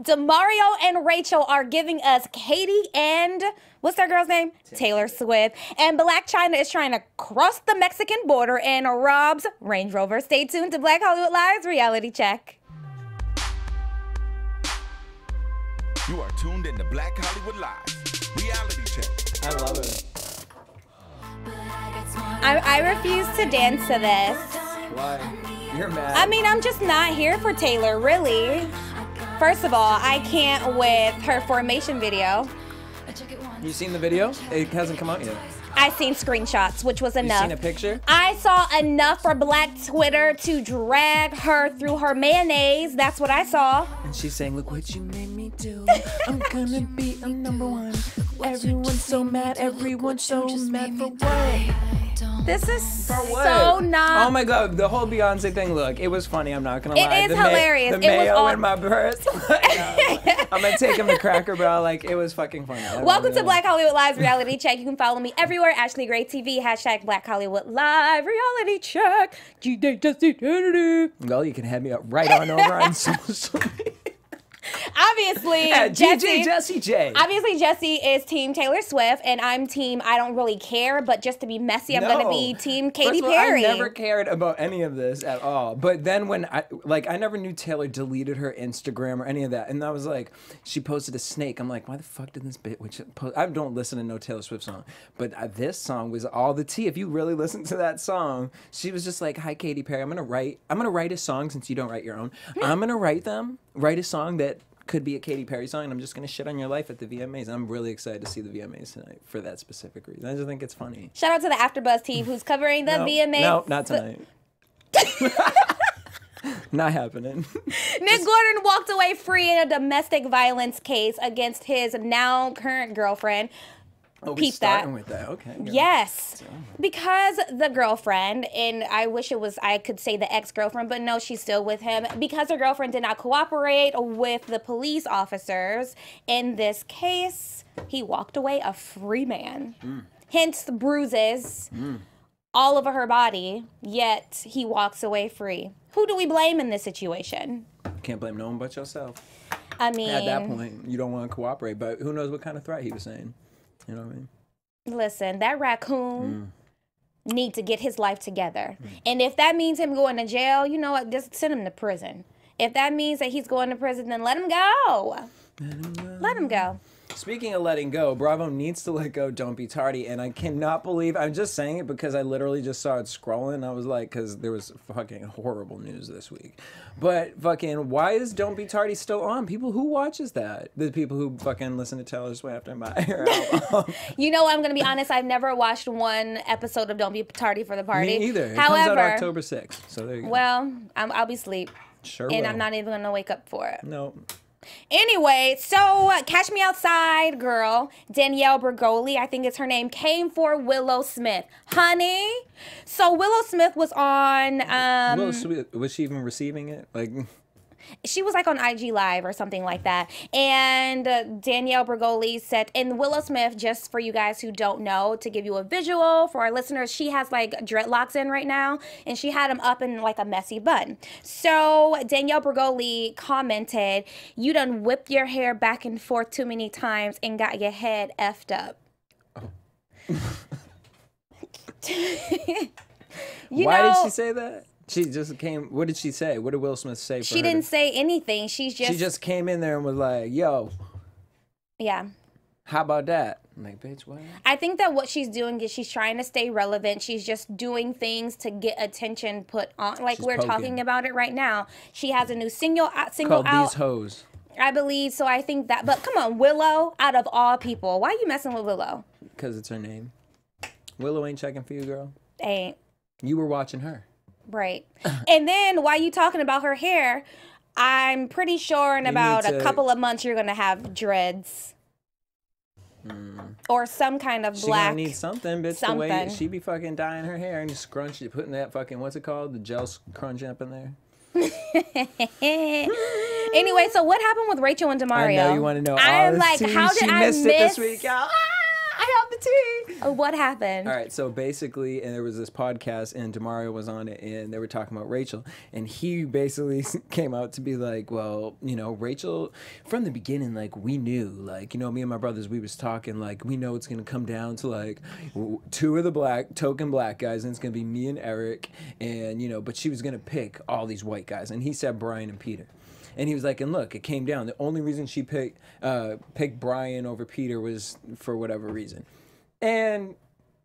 Demario and Rachel are giving us Katy and, what's that girl's name? Taylor Swift. And Blac Chyna is trying to cross the Mexican border in Rob's Range Rover. Stay tuned to Black Hollywood Live's Reality Check. You are tuned in to Black Hollywood Live Reality Check. I love it. I refuse to dance to this. Why? You're mad. I mean, I'm just not here for Taylor, really. First of all, I can't with her Formation video. You seen the video? It hasn't come out yet. I seen screenshots, which was enough. You seen a picture? I saw enough for Black Twitter to drag her through her mayonnaise. That's what I saw. And she's saying, look what you made me do. I'm gonna be a number one. Everyone's so mad. Everyone's so mad for what? This is For what? so not. Oh my God, the whole Beyonce thing. Look, it was funny. I'm not gonna lie. It is hilarious. The It was mayo all- in my purse. I'm gonna take him to Cracker Barrel. Like, it was fucking funny. Welcome to Black Hollywood Live's Reality Check. You can follow me everywhere. Ashley Gray TV. # Black Hollywood Live Reality Check. Well, you can head me up right on over on social media. Obviously, At Jesse J. Obviously, Jesse is Team Taylor Swift, and I'm Team I don't really care, but just to be messy, I'm going to be Team Katy First of all, Perry. I never cared about any of this at all. But then when I never knew Taylor deleted her Instagram or any of that. And I was like, she posted a snake. I'm like, why the fuck did this bitch post? I don't listen to no Taylor Swift song. But this song was all the tea. If you really listen to that song, she was just like, hi, Katy Perry. I'm going to write a song since you don't write your own. I'm going to write a song that could be a Katy Perry song, and I'm just going to shit on your life at the VMAs. I'm really excited to see the VMAs tonight for that specific reason. I just think it's funny. Shout out to the AfterBuzz team who's covering the VMAs. No, not tonight. Not happening. Nick Gordon walked away free in a domestic violence case against his now current girlfriend. Oh, we're Peep starting that. with that. Okay. Girl. Yes, because the girlfriend, and I wish it was, I could say the ex-girlfriend, but no, she's still with him. Because her girlfriend did not cooperate with the police officers in this case, he walked away a free man. Hence the bruises all over her body, yet he walks away free. Who do we blame in this situation? Can't blame no one but yourself. I mean, At that point, you don't want to cooperate, but who knows what kind of threat he was saying. You know what I mean? listen, that raccoon need to get his life together. And if that means him going to jail, you know what, just send him to prison. If that means that he's going to prison, then let him go. Let him go. Speaking of letting go, Bravo needs to let go Don't Be Tardy, and I cannot believe, I'm just saying it because I literally just saw it scrolling. I was like, because there was fucking horrible news this week. But fucking, why is Don't Be Tardy still on? People, who watches that? The people who fucking listen to Taylor Swift and buy her album. You know, I'm going to be honest, I've never watched one episode of Don't Be Tardy for the Party. Me either. It However, comes out October 6th, so there you go. Well, I'll be asleep. Sure And will. I'm not even going to wake up for it. No. Anyway, so Catch Me Outside girl, Danielle Bregoli, I think it's her name, came for Willow Smith. Honey, so Willow Smith was on... Willow Smith, was she even receiving it? Like... She was like on IG Live or something like that. And Danielle Bregoli said, and Willow Smith, just for you guys who don't know, to give you a visual for our listeners, she has like dreadlocks in right now, and she had them up in like a messy bun. So Danielle Bregoli commented, "You done whipped your hair back and forth too many times and got your head effed up." Oh. Why did she say that? She just came. What did she say? What did Will Smith say? For she didn't say anything. She just came in there and was like, "Yo, yeah. How about that?" I'm like, bitch, what? I think that what she's doing is she's trying to stay relevant. She's just doing things to get attention put on. Like we're talking about it right now. She has a new single called out. These Hoes. I believe so. I think that. But come on, Willow, out of all people, why are you messing with Willow? Because it's her name. Willow ain't checking for you, girl. Ain't. You were watching her. Right. And then while you talking about her hair, I'm pretty sure in about a couple of months you're going to have dreads. Or some kind of black. She gonna need something, bitch. Something. The way she be fucking dyeing her hair and just scrunching, putting that fucking, what's it called? The gel crunch up in there. Anyway, so what happened with Rachel and Demario? I know you want to know. I'm like, how did I missed miss it this week, y'all. How have the tea. What happened? All right, so basically, and there was this podcast, and Demario was on it, and they were talking about Rachel, and he basically came out to be like, well, you know, Rachel, from the beginning, like, we knew, like, you know, me and my brothers, we was talking, like, we know it's going to come down to, like, two of the token black guys, and it's going to be me and Eric, and, you know, but she was going to pick all these white guys, and he said Brian and Peter. And he was like, and look, it came down. The only reason she picked Brian over Peter was for whatever reason. And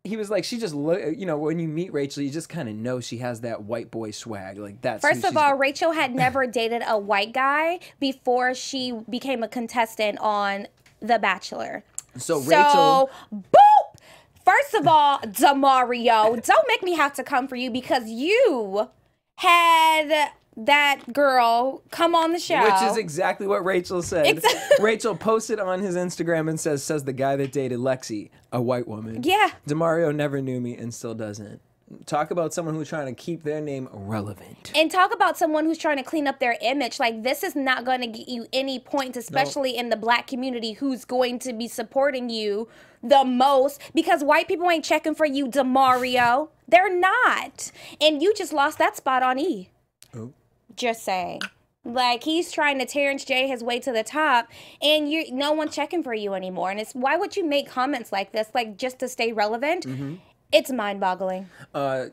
he was like, she just you know, when you meet Rachel, you just kind of know she has that white boy swag. Like that's First of all, Rachel had never dated a white guy before she became a contestant on The Bachelor. So Rachel, boop. First of all, Demario, don't make me have to come for you because you had that girl come on the show. Which is exactly what Rachel said. Rachel posted on his Instagram and says the guy that dated Lexi, a white woman. Yeah. Demario never knew me and still doesn't. Talk about someone who's trying to keep their name relevant. And talk about someone who's trying to clean up their image. Like, this is not going to get you any points, especially in the black community who's going to be supporting you the most, because white people ain't checking for you, Demario. They're not. And you just lost that spot on E. Oh. Just saying. Like, he's trying to Terrence J his way to the top, and no one's checking for you anymore. And it's, why would you make comments like this, like, just to stay relevant? Mm-hmm. It's mind-boggling.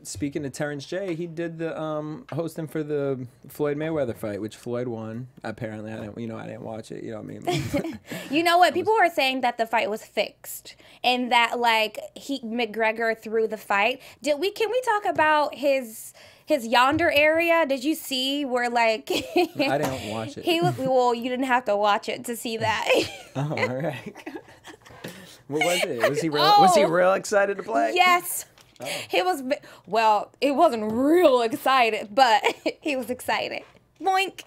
Speaking of Terrence J, he did the hosting for the Floyd Mayweather fight, which Floyd won. Apparently, I didn't watch it. You know what I mean? You know what? People were saying that the fight was fixed, and that like McGregor threw the fight. Can we talk about his yonder area? Did you see where like I didn't watch it. Well, you didn't have to watch it to see that. Oh, all right. What was it? Was he real excited to play? Yes. Oh. He was, well, it wasn't real excited, but he was excited. Boink.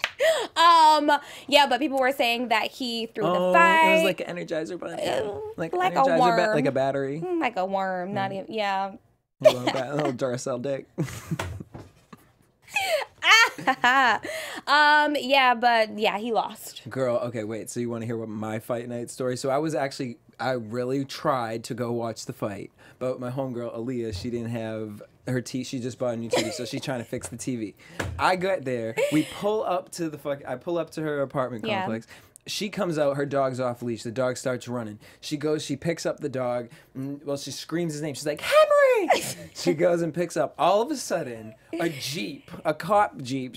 Yeah, but people were saying that he threw the fight. It was like an Energizer bunny. Like a worm. Like a battery. Like a worm, not even, yeah. A little Duracell dick. Yeah, but yeah, he lost. Girl, okay, wait. So you want to hear what my fight night story? So I really tried to go watch the fight, but my homegirl Aaliyah, she didn't have her TV. She just bought a new TV, so she's trying to fix the TV. I got there. We pull up to I pull up to her apartment complex. She comes out, her dog's off leash. The dog starts running. She goes, she picks up the dog. Well, she screams his name. She's like, Henry! She goes and picks up. All of a sudden, a cop jeep,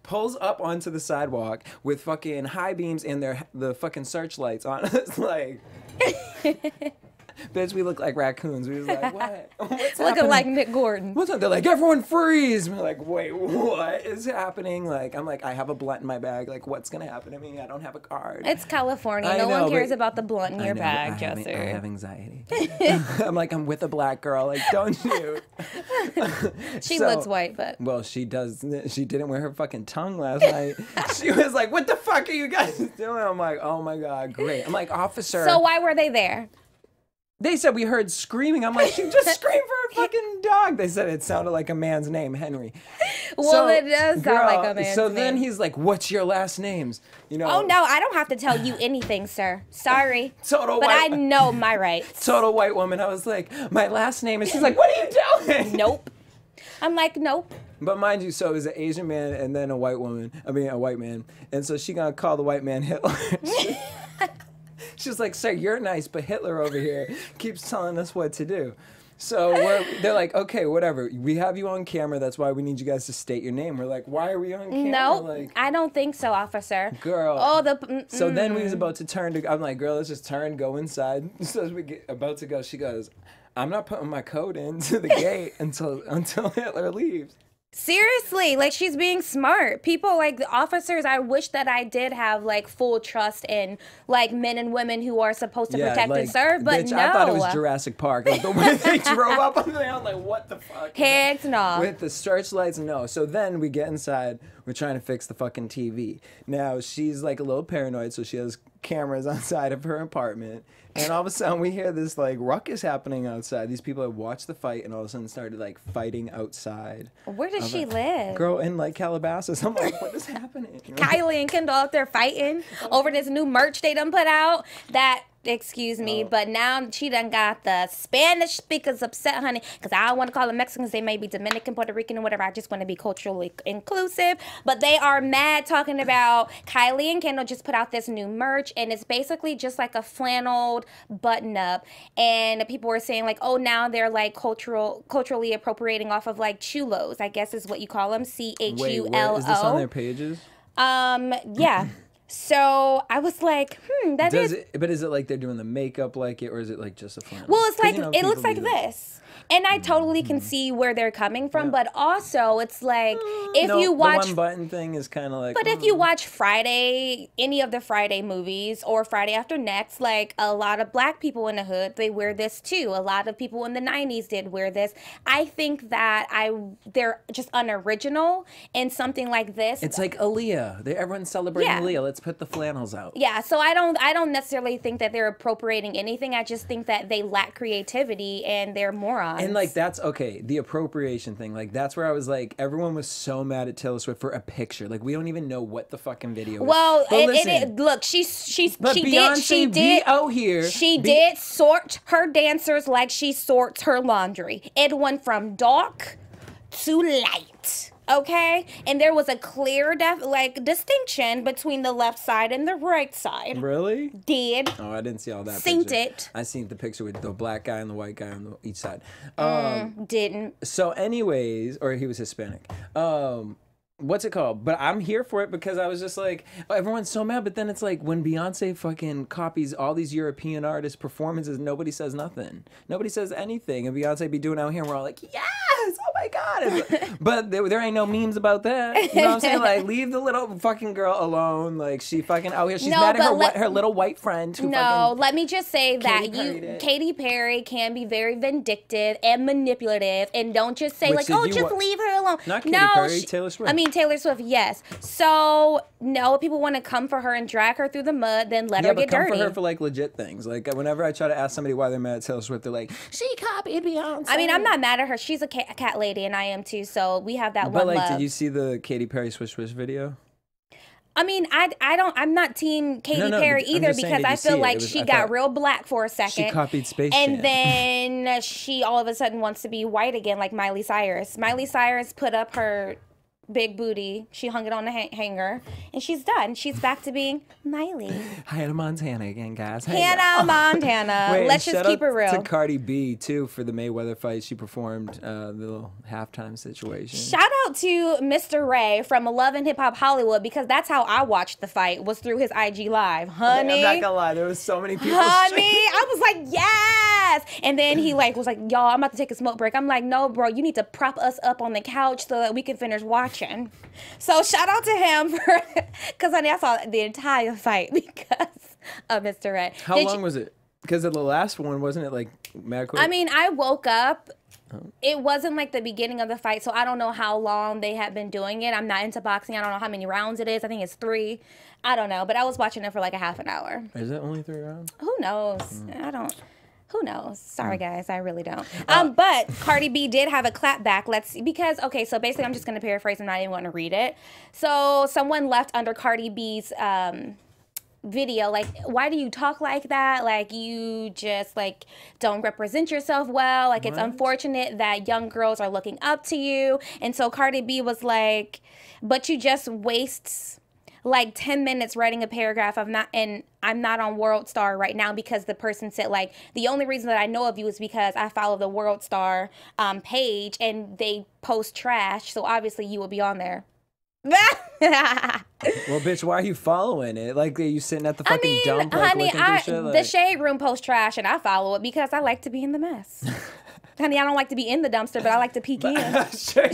pulls up onto the sidewalk with fucking high beams and the fucking searchlights on. It's like... Bitch, we look like raccoons. We was like, what? What's looking happening? like Nick Gordon. What's up? They're like, everyone freeze. We're like, wait, what is happening? Like, I'm like, I have a blunt in my bag. Like, what's gonna happen to me? I don't have a card. It's California. No one cares about the blunt in your bag, Jesse. I have anxiety. I'm like, I'm with a black girl. Like, don't shoot. She looks white, but well, she does. She didn't wear her fucking tongue last night. She was like, what the fuck are you guys doing? I'm like, oh my god, great. I'm like, officer. So why were they there? They said we heard screaming. I'm like, she just screamed for her fucking dog. They said it sounded like a man's name, Henry. Well, it does sound like a man's name. So then he's like, what's your last names? You know. Oh, no, I don't have to tell you anything, sir. Sorry. But I know my rights. Total white woman. I was like, my last name. And she's like, what are you doing? Nope. I'm like, nope. But mind you, so it was an Asian man and then a white man. And so she gonna call the white man Hitler. She was like, sir, you're nice, but Hitler over here keeps telling us what to do. So they're like, okay, whatever. We have you on camera. That's why we need you guys to state your name. We're like, why are we on camera? No, like, I don't think so, officer. Girl. Oh, So then we was about to turn. I'm like, girl, let's just turn, go inside. So as we get about to go, she goes, I'm not putting my code into the gate until Hitler leaves. Seriously, like, she's being smart. People, like, the officers, I wish that I did have, like, full trust in, like, men and women who are supposed to protect and serve, but bitch, no. I thought it was Jurassic Park. Like, the way they drove up on the I'm like, what the fuck? Heck no. With the searchlights, no. So then we get inside. We're trying to fix the fucking TV. Now, she's, like, a little paranoid, so she has cameras outside of her apartment. And all of a sudden, we hear this, like, ruckus happening outside. These people had watched the fight and all of a sudden started, like, fighting outside. Where does she live? Girl, in, like, Calabasas. I'm like, what is happening? Kylie and Kendall out there fighting over this new merch they done put out that Excuse me, but now she done got the Spanish speakers upset, honey, because I don't want to call them Mexicans. They may be Dominican, Puerto Rican, or whatever. I just want to be culturally inclusive. But they are mad talking about Kylie and Kendall just put out this new merch, and it's basically just like a flanneled button-up. And people were saying, like, oh, now they're, like, culturally appropriating off of, like, chulos, I guess is what you call them, CHULO. Wait, is this on their pages? Yeah. So I was like, but is it like they're doing the makeup like it, or is it like just a flannel? Well, it's like, it looks like this. And I totally can see where they're coming from, but also it's like, if you watch... the one button thing is kind of like... But if you watch Friday, any of the Friday movies, or Friday After Next, like, a lot of black people in the hood, they wear this too. A lot of people in the 90s did wear this. I think that they're just unoriginal in something like this. It's like Aaliyah. Everyone's celebrating Aaliyah. Let's put the flannels out. Yeah, so I don't necessarily think that they're appropriating anything. I just think that they lack creativity and they're morons. And like, that's okay. The appropriation thing, like, that's where I was like, everyone was so mad at Taylor Swift for a picture. Like, we don't even know what the fucking video is. Well, look, she did out here. She did sort her dancers like she sorts her laundry. It went from dark to light. Okay, and there was a clear distinction between the left side and the right side. Really? Did. Oh, I didn't see all that. Seen picture. it. I seen the picture with the black guy and the white guy on each side. Didn't. So, anyways, or he was Hispanic. What's it called? But I'm here for it because I was just like, oh, everyone's so mad. But then it's like when Beyonce fucking copies all these European artists' performances, nobody says nothing. Nobody says anything. And Beyonce be doing out here and we're all like, yes, oh my God. But there ain't no memes about that. You know what I'm saying? Like, leave the little fucking girl alone. Like, she fucking out here. She's mad at her little white friend. Let me just say that Katy Perry can be very vindictive and manipulative. And don't just say, just leave her alone. Not Katy Perry, Taylor Swift. I mean, Taylor Swift, yes. So, no, people want to come for her and drag her through the mud, then let her get dirty. Yeah, but come for her for, like, legit things. Like, whenever I try to ask somebody why they're mad at Taylor Swift, they're like, she copied Beyonce. I mean, I'm not mad at her. She's a cat lady, and I am too, so we have that one love. But, like, did you see the Katy Perry Swish Swish video? I mean, I'm not team Katy Perry either because I feel like she got real black for a second. She copied Space Jam. And then she all of a sudden wants to be white again like Miley Cyrus. Miley Cyrus put up her big booty. She hung it on the hanger, and she's done. She's back to being Miley. Hannah Montana again, guys. Hannah Montana. Wait, let's just keep it real. To Cardi B too for the Mayweather fight. She performed the little halftime situation. Shout out to Mr. Ray from Love and Hip Hop Hollywood because that's how I watched the fight. Was through his IG Live, honey. I'm not gonna lie, there was so many people. Honey, I was like, yes. And then he was like, y'all, I'm about to take a smoke break. I'm like, no, bro, you need to prop us up on the couch so that we can finish watching. So shout out to him for because honey, I saw the entire fight because of Mr. Ray. How long was it? Because of the last one, wasn't it like mad quick? I mean, I woke up. It wasn't like the beginning of the fight, so I don't know how long they had been doing it. I'm not into boxing. I don't know how many rounds it is. I think it's 3. I don't know, but I was watching it for like a half an hour. Is it only 3 rounds? Who knows? Who knows? Sorry, guys. I really don't. But Cardi B did have a clapback. Let's see. Because, okay, so basically I'm just going to paraphrase. I'm not even going to read it. So someone left under Cardi B's video, like, why do you talk like that? Like, you just, like, don't represent yourself well. Like, it's unfortunate that young girls are looking up to you. And so Cardi B was like, but you just waste like 10 minutes writing a paragraph of I'm not on World Star right now because the person said, like, the only reason that I know of you is because I follow the World Star page and they post trash, so obviously you will be on there. Well, bitch, why are you following it? Like, are you sitting at the fucking dump? Like, honey, the Shade Room posts trash and I follow it because I like to be in the mess. Honey, I don't like to be in the dumpster, but I like to peek in. Sure,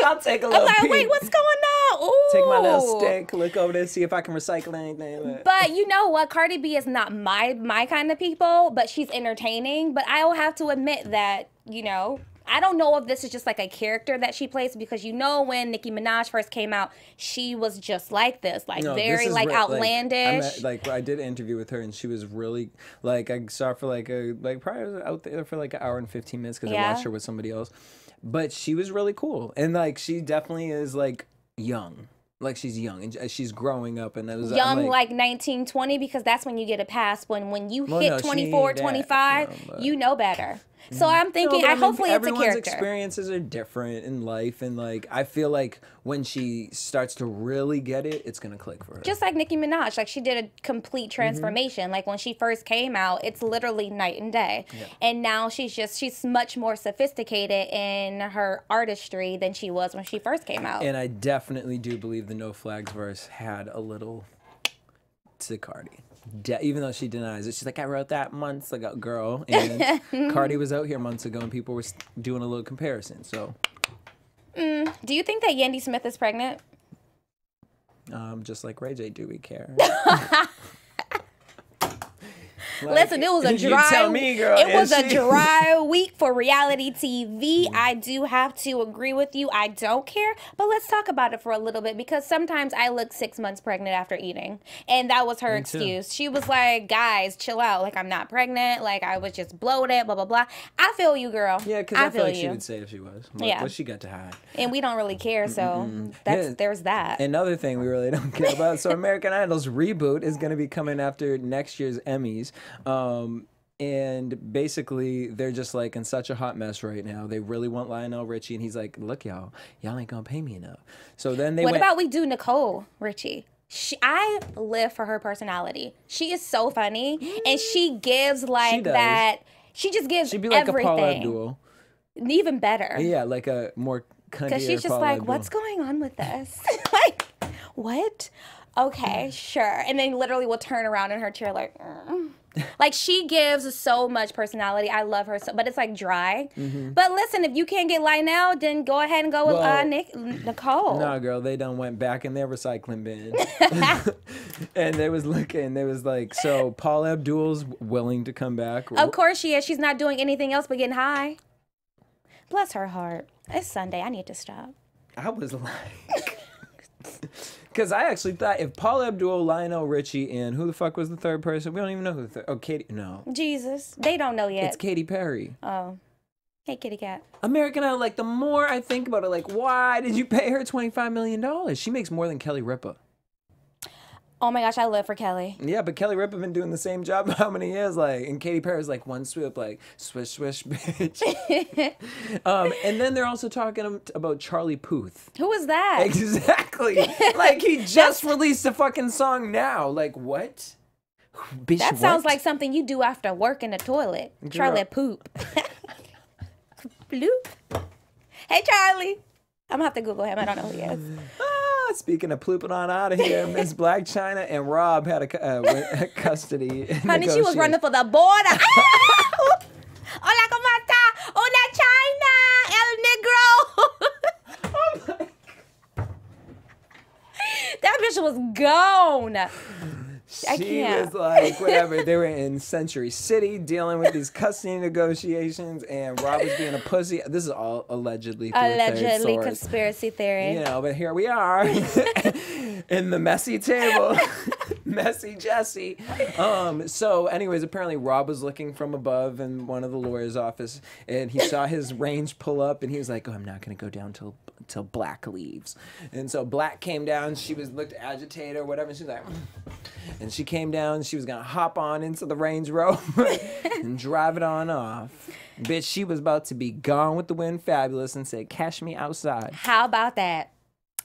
I'll take a little I'm like, peek. wait, what's going on? Ooh. Take my little stick, look over there, see if I can recycle anything. But you know what? Cardi B is not my kind of people, but she's entertaining. But I will have to admit that, you know, I don't know if this is just like a character that she plays because you know when Nicki Minaj first came out, she was just like this, like very like outlandish. Like I did an interview with her and she was really like I saw her for probably out there for like an hour and 15 minutes because I watched her with somebody else, but she was really cool and like she definitely is like young. Like she's young and she's growing up, and that was young, like 19, 20, because that's when you get a pass. When you hit 24, 25, you know better. So I'm thinking, hopefully it's a character. Everyone's experiences are different in life, and like I feel like when she starts to really get it, it's gonna click for her. Just like Nicki Minaj, like she did a complete transformation. Like when she first came out, it's literally night and day. Yeah. And now she's much more sophisticated in her artistry than she was when she first came out. And I definitely do believe the No Flags verse had a little to Cardi. Even though she denies it, she's like, I wrote that months ago, girl. And Cardi was out here months ago, and people were doing a little comparison. So, do you think that Janedy Smith is pregnant? Just like Ray J, do we care? Listen, it was a dry. You tell me, girl. It was a dry week for reality TV. I do have to agree with you. I don't care, but let's talk about it for a little bit because sometimes I look 6 months pregnant after eating, and that was her excuse. She was like, "Guys, chill out. Like I'm not pregnant. Like I was just bloated. Blah blah blah." I feel you, girl. Yeah, because I feel like she would say if she was. Like, what she got to hide? And we don't really care, so there's that. Another thing we really don't care about. So American Idol's reboot is going to be coming after next year's Emmys. And basically they're just like in such a hot mess right now. They really want Lionel Richie, and he's like, look, y'all ain't gonna pay me enough. So then they what about we do Nicole Richie? I live for her personality. She is so funny, and she gives like that. She just gives She'd be like everything. a Paula Abdul. Even better. Yeah, like a more cuntier because she's just Paula like, Abdul. what's going on with this? Like, what? Okay, sure. And then literally will turn around in her chair like, Like she gives so much personality. I love her so, but it's like dry. But listen, if you can't get Lionel, then go ahead and go with Nicole. No, girl, they done went back in their recycling bin, and they was looking. They was like, so Paula Abdul's willing to come back. Of course she is. She's not doing anything else but getting high. Bless her heart. It's Sunday. I need to stop. I was like. Because I actually thought if Paula Abdul, Lionel Richie, and who the fuck was the third person? We don't even know who the third. Oh, Katy. No. Jesus. They don't know yet. It's Katy Perry. Oh. Hey, kitty cat. American Idol, like, the more I think about it, like, why did you pay her $25 million? She makes more than Kelly Ripa. Oh my gosh, I live for Kelly. Yeah, but Kelly Ripa been doing the same job how many years? Like, and Katy Perry's like one swoop, like swish swish, bitch. And then they're also talking about Charlie Puth. Who is that? Exactly. Like he just released a fucking song now. Like what? Bitch, that sounds like something you do after work in the toilet. Girl. Charlie Poop. Bloop. Hey Charlie. I'm gonna have to Google him. I don't know who he is. Speaking of plooping on out of here, Miss Blac Chyna and Rob had a custody. Honey, she was running for the border. Hola, ¿cómo está? Hola, China, el negro. Oh my God. That bitch was gone. She was like, whatever. They were in Century City dealing with these custody negotiations, and Rob was being a pussy. This is all allegedly. Allegedly conspiracy theory. You know, but here we are in the messy table. Messy Jesse. So anyways, apparently Rob was looking from above in one of the lawyer's office, and he saw his range pull up, and he was like, oh, I'm not going to go down till Blac leaves. And so Blac came down. She looked agitated or whatever. And she was like, and she came down. She was going to hop on into the Range Rover and drive it on off. Bitch, she was about to be gone with the wind fabulous and say, cash me outside. How about that?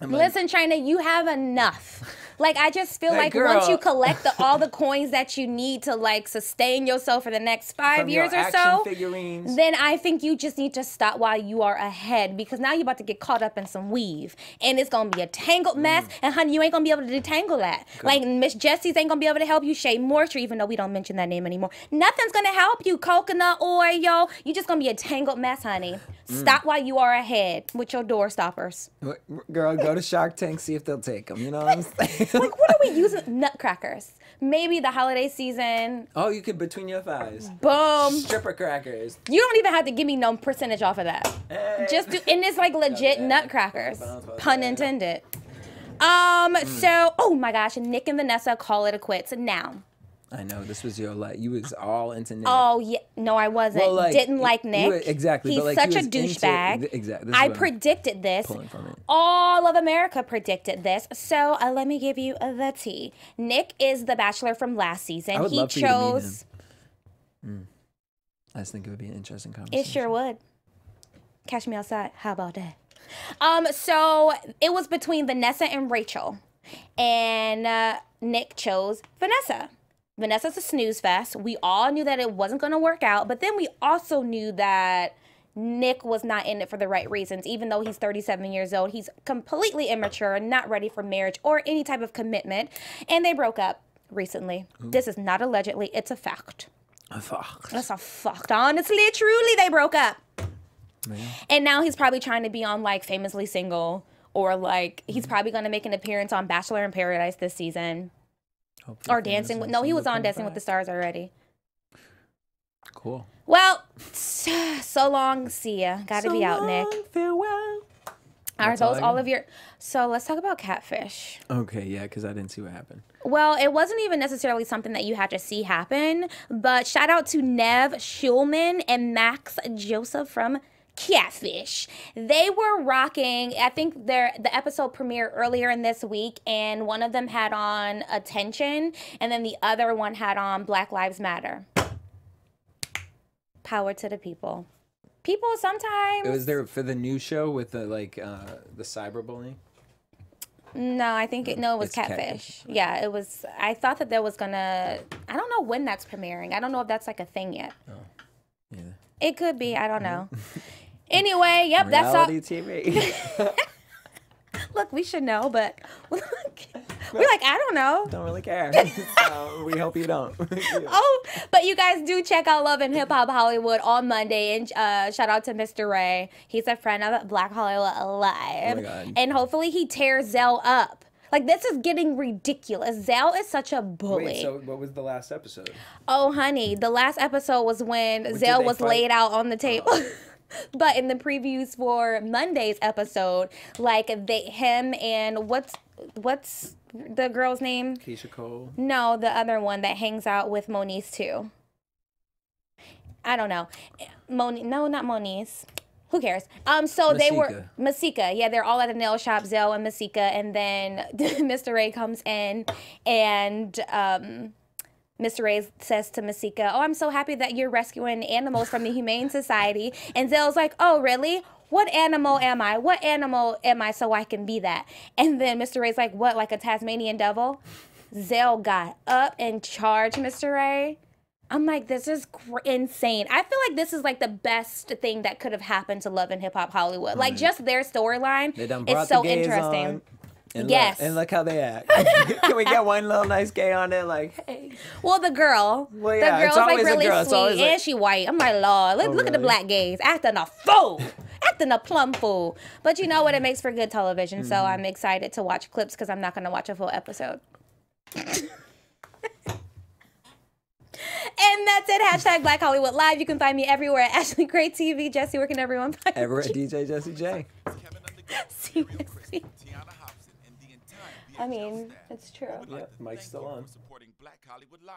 Listen, Chyna, you have enough. Like, I just feel like once you collect all the coins that you need to, like, sustain yourself for the next 5 years or so, figurines. Then I think you just need to stop while you are ahead, because now you're about to get caught up in some weave. And it's going to be a tangled mess, and honey, you ain't going to be able to detangle that. Good. Like, Miss Jessie's ain't going to be able to help you. Shea Moisture, even though we don't mention that name anymore. Nothing's going to help you. Coconut oil. You're just going to be a tangled mess, honey. Stop while you are ahead with your door stoppers. Girl, go to Shark Tank, see if they'll take them. You know what I'm saying? Like, what are we using? Nutcrackers. Maybe the holiday season. Oh, you could between your thighs. Boom. Stripper crackers. You don't even have to give me no percentage off of that. Hey. Just do, and it's like legit nutcrackers. Pun intended. So, oh my gosh, Nick and Vanessa call it a quits now. I know, this was your you was all into Nick. Oh yeah, no, I wasn't. Well, like, Didn't like Nick. Exactly. He's but, like, such he a was douchebag. Exactly. I predicted this. Pulling from it. All of America predicted this. So let me give you the tea. Nick is the Bachelor from last season. I would He love for you to meet chose. him. I just think it would be an interesting conversation. It sure would. Catch me outside. How about that? So it was between Vanessa and Rachel, and Nick chose Vanessa. Vanessa's a snooze fest. We all knew that it wasn't going to work out, but then we also knew that Nick was not in it for the right reasons. Even though he's 37 years old, he's completely immature and not ready for marriage or any type of commitment. And they broke up recently. Ooh. This is not allegedly, it's a fact. A fact. That's a fact. Honestly, truly, they broke up. Man. And now he's probably trying to be on like Famously Single, or like he's probably going to make an appearance on Bachelor in Paradise this season. Hopefully or Dancing with, no, he was on Dancing with the Stars already. Cool. Well, so long. See ya. Gotta be out, Nick. Farewell. Are those all of your... So let's talk about Catfish. Okay, yeah, because I didn't see what happened. Well, it wasn't even necessarily something that you had to see happen, but shout out to Nev Schulman and Max Joseph from Catfish. They were rocking. I think the episode premiered earlier in this week, and one of them had on Attention, and then the other one had on Black Lives Matter. Power to the people. People sometimes... It was there for the new show with the the cyberbullying? No, I think it was Catfish. Yeah, it was. I thought that there was gonna... I don't know when that's premiering. I don't know if that's like a thing yet. Oh, yeah. It could be. I don't know. Anyway, yep, Reality that's all. TV. Look, we should know, but we're like, I don't know. Don't really care. We hope you don't. Oh, but you guys do check out Love and Hip Hop Hollywood on Monday, and shout out to Mr. Ray. He's a friend of Black Hollywood Live. Oh my God. And hopefully he tears Zell up. Like, this is getting ridiculous. Zell is such a bully. Wait, so what was the last episode? Oh, honey, the last episode was when Zell was laid out on the table. But in the previews for Monday's episode, like him and what's the girl's name? Keisha Cole. No, the other one that hangs out with Moniece too. I don't know. No, not Moniece. Who cares? So they were Masika. Yeah, they're all at the nail shop, Zell and Masika, and then Mr. Ray comes in, and Mr. Ray says to Masika, "Oh, I'm so happy that you're rescuing animals from the Humane Society." And Zell's like, "Oh, really? What animal am I? What animal am I so I can be that?" And then Mr. Ray's like, "What, like a Tasmanian devil?" Zell got up and charged Mr. Ray. I'm like, this is insane. I feel like this is like the best thing that could have happened to Love and Hip Hop Hollywood. Like, just their storyline is so interesting. And yes. Look how they act. Can we get one little nice gay on there? Like, hey. Well, the girl. Well, yeah, the girl's like really sweet, and she white. I'm like, Lord, look at the black gays acting a fool. Acting a plum fool. But you know what? It makes for good television, so I'm excited to watch clips because I'm not going to watch a full episode. And that's it. Hashtag Black Hollywood Live. You can find me everywhere at Ashley Gray TV. Jesse, where can everyone find you? Everywhere at DJ Jesse J. Seriously. I mean, it's true. Yep, Mike's still on. Supporting Black Hollywood Live,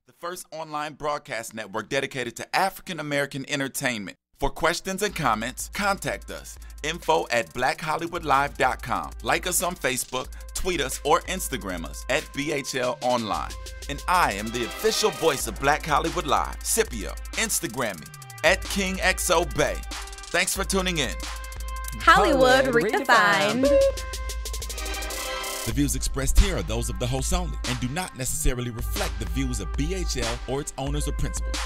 the first online broadcast network dedicated to African American entertainment. For questions and comments, contact us. info@blackhollywoodlive.com. Like us on Facebook, tweet us, or Instagram us at BHL Online. And I am the official voice of Black Hollywood Live, Scipio. Instagram me at KingXOBay. Thanks for tuning in. Hollywood redefined. The views expressed here are those of the host only and do not necessarily reflect the views of BHL or its owners or principals.